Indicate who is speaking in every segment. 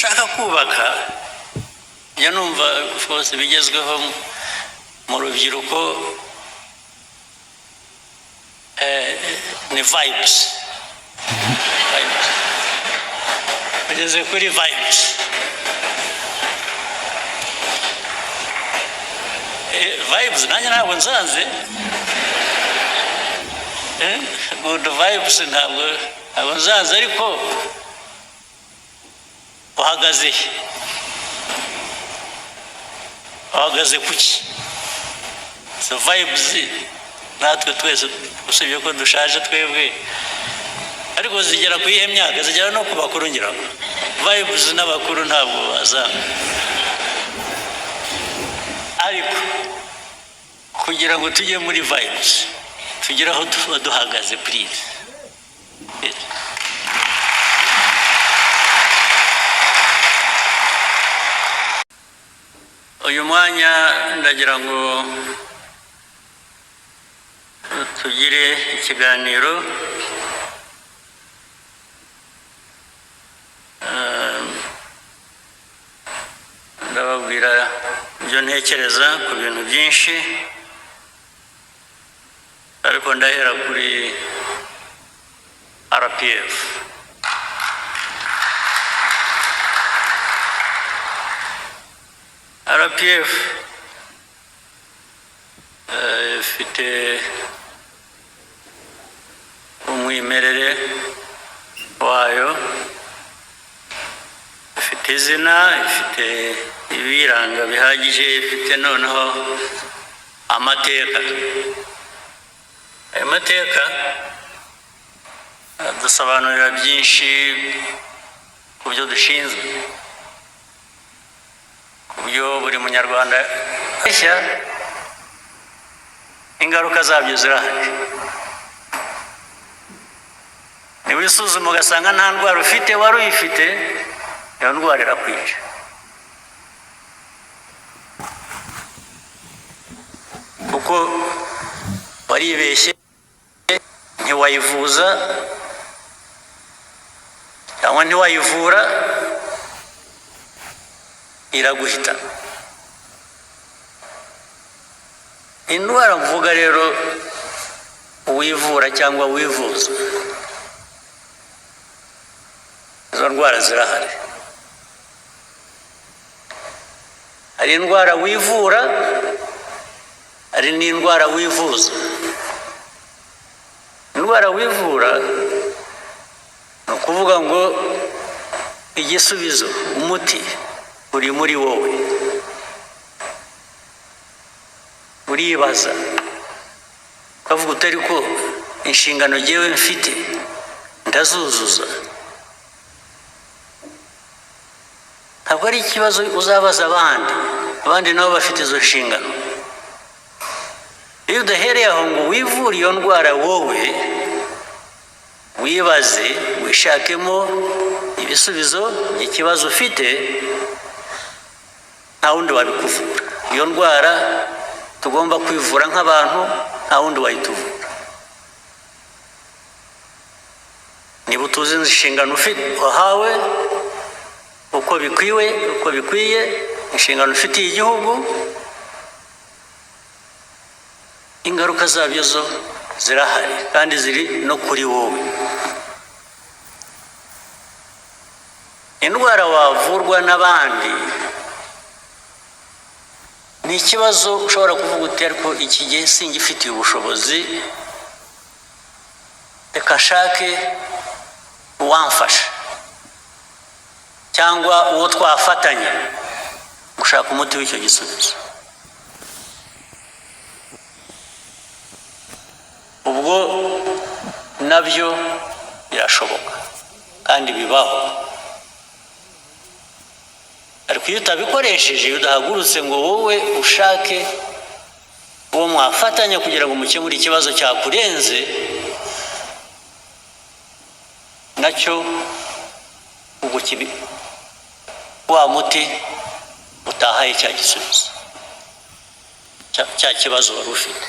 Speaker 1: dushaka kubaka njya numva rwose bigezweho mu rubyiruko ni vibes bageze kuri vibes vibes nanjye ntabwo nsanze good vibes ntabwo nsanze ariko uhagaze kuki so vibes natwe twese usibye ko dushaje twebwe ariko zigera ku iyihe myaka zigera no ku bakuru ngira ngo vibes n'abakuru ntabwo bazana ariko kugira ngo tujye muri vibes tugire aho tuba duhagaze please uyu mwanya ndagira ngo tugire ikiganiro ndababwira ibyo ntekereza ku bintu byinshi ariko ndahera kuri RPF ifite umwimerere wayo, ifite izina, ifite ibiranga bihagije, ifite noneho amateka. Ayo mateka dusobanurira byinshi ku byo dushinzwe, ku byo buri munyarwanda ashya, ingaruka zabyo zirahari. Niba usuzuma ugasanga nta ndwara ufite, wari uyifite, iyo ndwara irakwica. Kuko waribeshye ntiwayivuza cyangwa ntiwayivura, iraguhita. Indwara mvuga rero uwivura cyangwa wivuza, izo ndwara zirahari. Hari indwara wivura, hari n'indwara wivuza. Indwara wivura ni ukuvuga ngo igisubizo, umuti uri muri wowe. Uribaza ukavuga utari ko inshingano jyewe mfite ndazuzuza. Ntabwo ari ikibazo uzabaza abandi nabo bafite izo nshingano. Iyo udahereye aho ngo wivure iyo ndwara wowe, wibaze, wishakemo ibisubizo ikibazo ufite, nta wundi wabikuvura. Iyo ndwara tugomba kwivura nk'abantu, nta wundi wayituvura. Niba utuzi inshingano wahawe uko bikwiye, inshingano ufitiye igihugu, ingaruka zabyo zo zirahari kandi ziri no kuri wowe. Indwara wavurwa n'abandi ni ikibazo ushobora kuvuga uti ariko iki gihe singifitiye ubushobozi, reka nshake uwamfasha cyangwa uwo twafatanya gushaka umuti w'icyo gisubizo. Ubwo nabyo birashoboka kandi bibaho, ariko iyo utabikoresheje, iyo udahagurutse ngo wowe ushake uwo mwafatanya kugira ngo mukemure ikibazo cyakurenze, nacyo ubwo wa muti utahaye cya gisubizo cya kibazo wari ufite.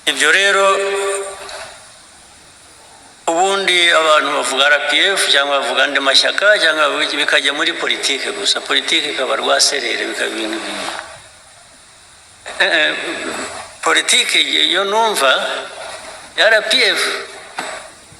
Speaker 1: Ibyo rero ubundi abantu bavuga RPF cyangwa bavuga andi mashyaka cyangwa bikajya muri politike gusa, politike ikaba rwaserere bikaba ibintu bimwe. Politike yo numva ya RPF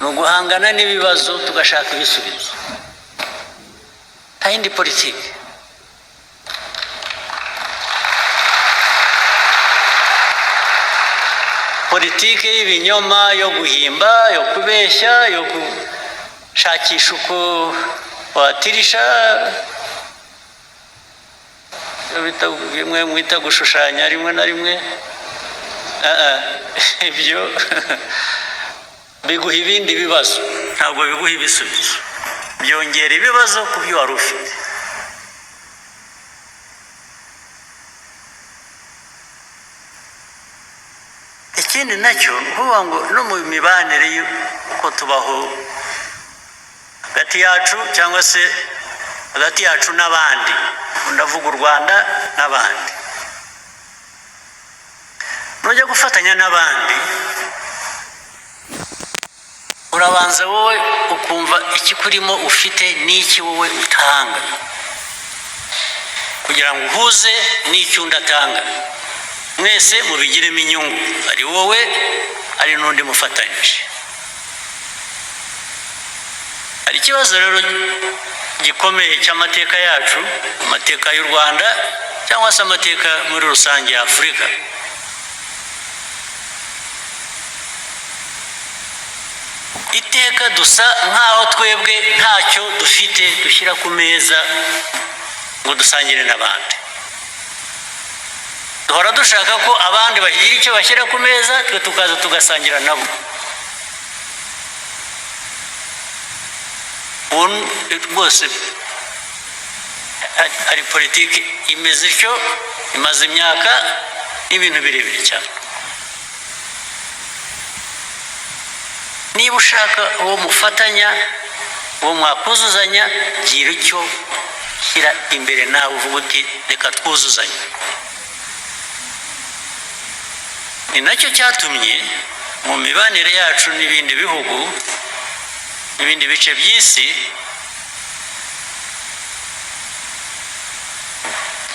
Speaker 1: ni uguhangana n'ibibazo tugashaka ibisubizo, nta yindi politike. Politike y'ibinyoma, yo guhimba, yo kubeshya, yo gushakisha uko watirisha, bimwe mwita gushushanya rimwe na rimwe, ibyo biguha ibindi bibazo, ntabwo biguha ibisubizo, byongera ibibazo ku byo wari ufite. Ikindi nacyo uvuga ngo no mu mibanire uko tubaho hagati yacu cyangwa se hagati yacu n'abandi, ndavuga u Rwanda n'abandi, nujya gufatanya n'abandi urabanza wowe ukumva ikikurimo ufite n'iki wowe utanga, kugira ngo uhuze n'icyo undi atanga, mwese mubigiremo inyungu, ari wowe ari n'undi mufatanyije. Hari ikibazo rero gikomeye cy'amateka yacu, amateka y'u Rwanda cyangwa se amateka muri rusange ya Afurika. Iteka dusa nk'aho twebwe ntacyo dufite dushyira ku meza ngo dusangire n'abandi. Duhora dushaka ko abandi bagira icyo bashyira ku meza, twe tukaza tugasangira nabo. Rwose hari politiki imeze ityo, imaze imyaka n'ibintu birebire cyane. Niba ushaka uwo mufatanya, uwo mwakuzuzanya, gira icyo shyira imbere nawe uvuga uti reka twuzuzanye. Ni nacyo cyatumye mu mibanire yacu n'ibindi bihugu n'ibindi bice by'isi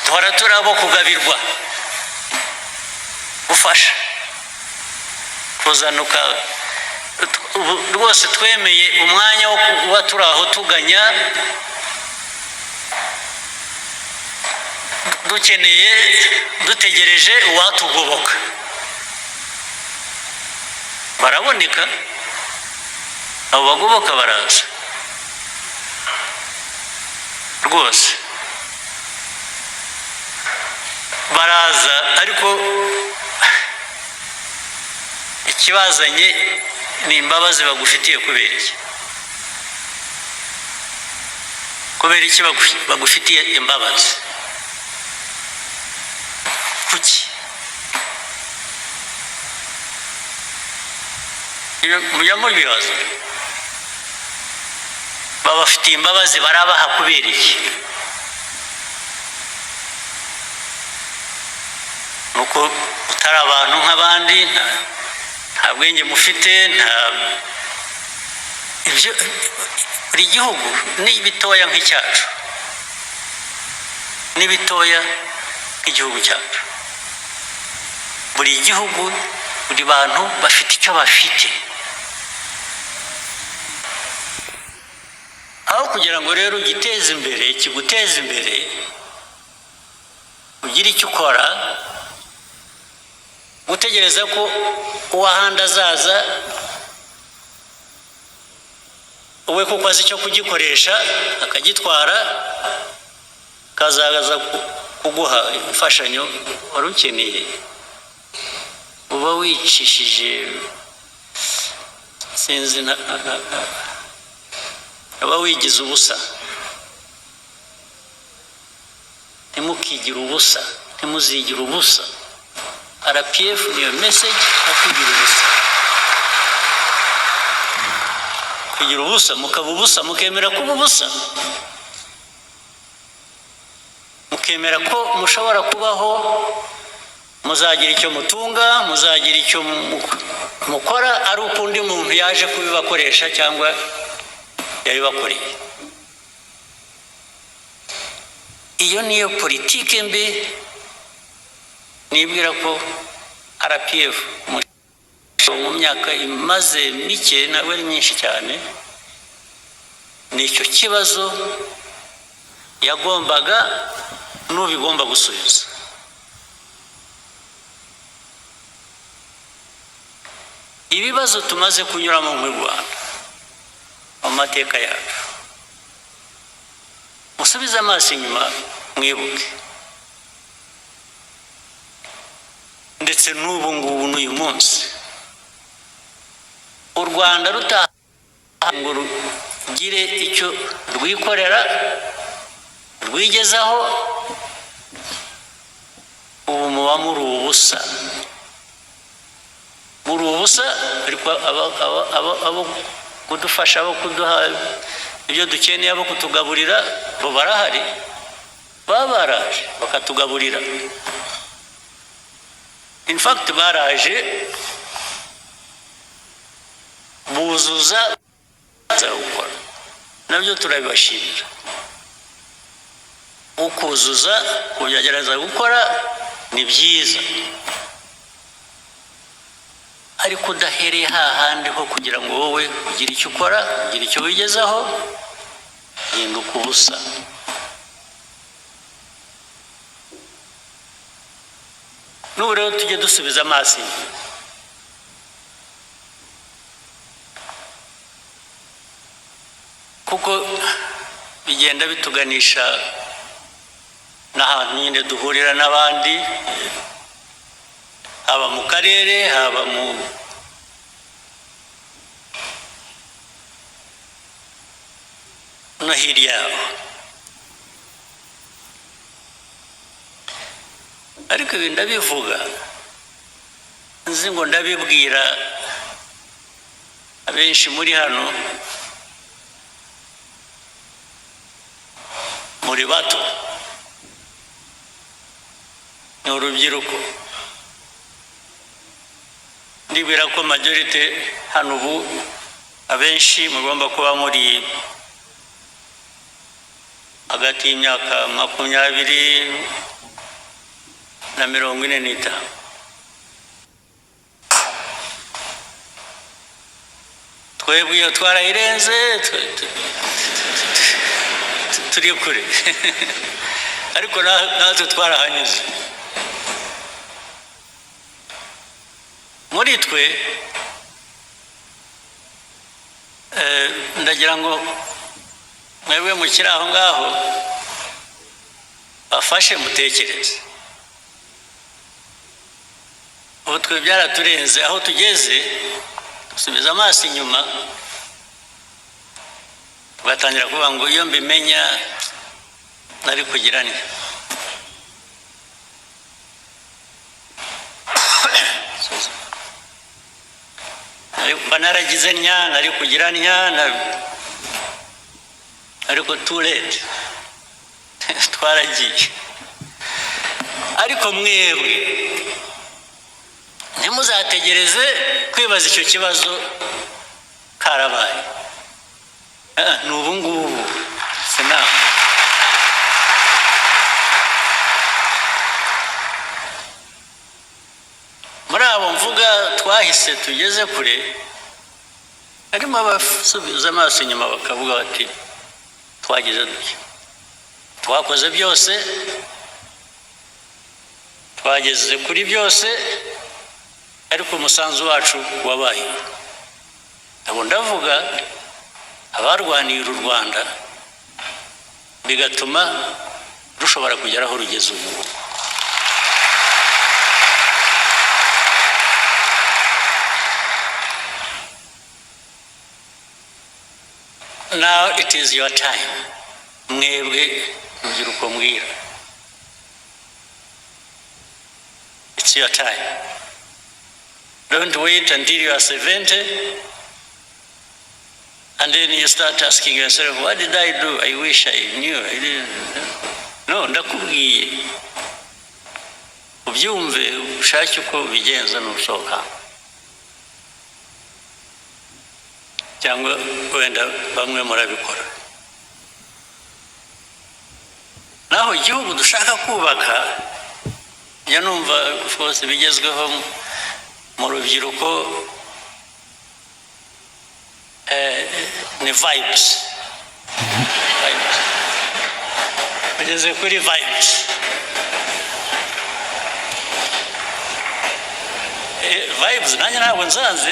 Speaker 1: duhora turi abo kugabirwa, gufasha, kuzanuka. Rwose twemeye umwanya wo kuba turi aho tuganya, dukeneye, dutegereje uwatugoboka. Baraboneka, abo bagoboka baraza rwose baraza, ariko ikibazanye ni imbabazi bagufitiye. Kubera iki? Kubera iki bagufitiye imbabazi? Kuki? Mujya mubibaza, babafitiye imbabazi barabaha kubera iki? Nuko utari abantu nk'abandi, nta bwenge mufite, ibyo buri gihugu ni bitoya nk'icyacu, ni bitoya nk'igihugu cyacu. Buri gihugu, buri bantu bafite icyo bafite. Aho kugira ngo rero ugiteze imbere, kiguteze imbere, ugire icyo ukora, utegereza ko uwahandi azaza uwe kuko azi icyo kugikoresha akagitwara, kazaza kuguha imfashanyo wari ukeneye, uba wicishije, sinzi, uba wigize ubusa. Ntimukigire ubusa, ntimuzigire ubusa. RPF niyo message yo kugira ubusa. Kugira ubusa, mukaba ubusa, mukemera kuba ubusa, mukemera ko mushobora kubaho muzagira icyo mutunga, muzagira icyo mukora, ari ukundi muntu yaje kubibakoresha cyangwa yabibakoreye. Iyo niyo politike mbi nibwira ko RPF mu myaka imaze mike ntabwo ari myinshi cyane, nicyo kibazo yagombaga n'ubigomba gusubiza. Ibibazo tumaze kunyuramo mu Rwanda mu mateka yacu, musubize amaso inyuma mwibuke, ndetse n'ubu ngubu n'uyu munsi u Rwanda rutaha ngo rugire icyo rwikorera rwigezaho, ubu muba muri ubusa, muri ubusa. Ariko abo kudufasha, abo kuduha ibyo dukeneye, abo kutugaburira bo barahari, baba baraje bakatugaburira. In fact baraje buzuza gukora, nabyo turabibashimira. Ukuzuza kugerageza gukora ni byiza, ariko udahereye hahandi ho kugira ngo wowe ugire icyo ukora, ugire icyo wigezaho, hinduka ubusa. N'ubu rero tujye dusubiza amaso inyuma, kuko bigenda bituganisha n'ahantu nyine duhurira n'abandi, haba mu karere, haba no hirya yaho. Ariko ibi ndabivuga nzi ngo ndabibwira abenshi muri hano muri bato, ni urubyiruko. Ndibwira ko majorite hano ubu abenshi mugomba kuba muri hagati y'imyaka 20 na 45. Twebwe iyo twarayirenze turi kure ariko natwe twarahanyuze. Muri twe ndagira ngo mwebwe mukiri aho ngaho bafashe mutekereze. Ubu twe byaraturenze, aho tugeze dusubiza amaso inyuma tugatangira kuvuga ngo iyo mbimenya nari kugira nti. Naragize ntya, nari kugira ntya, ariko too late twaragiye. Ariko mwebwe ntimuzategereze kwibaza icyo kibazo karabaye, ni ubu ngubu sinaho. Muri abo mvuga twahise tugeze kure, harimo abasubiza amaso inyuma bakavuga bati twagize duke, twakoze byose, twageze kuri byose, ariko umusanzu wacu wabaye. Abo ndavuga abarwaniye uru Rwanda bigatuma rushobora kugera aho rugeze ubu. Now it is your time. Mwebwe urubyiruko mbwira, it's your time. Don't wait until you are 70 and then you start asking yourself, what did I do? I wish I knew. I didn't. No, ndakubwiye ubyumve ushake uko bigenza n'usohoka cyangwa wenda bamwe murabikora naho igihugu dushaka kubaka ya numva rwose bigezweho mu rubyiruko ni vibes bageze kuri vibes vibes nanjye ntabwo nsanze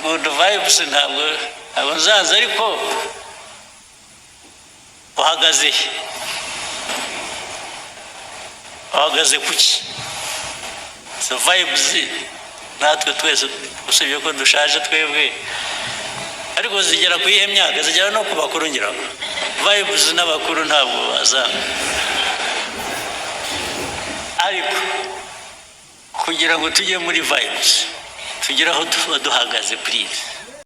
Speaker 1: good vibes ntabwo nsanze ariko uhagaze kuki so vibes natwe twese usibye ko dushaje twebwe ariko zigera ku iyihe myaka zigera no ku bakuru ngira ngo vibes n'abakuru ntabwo baza ariko kugira ngo tujye muri vibes tugire aho tuba duhagaze please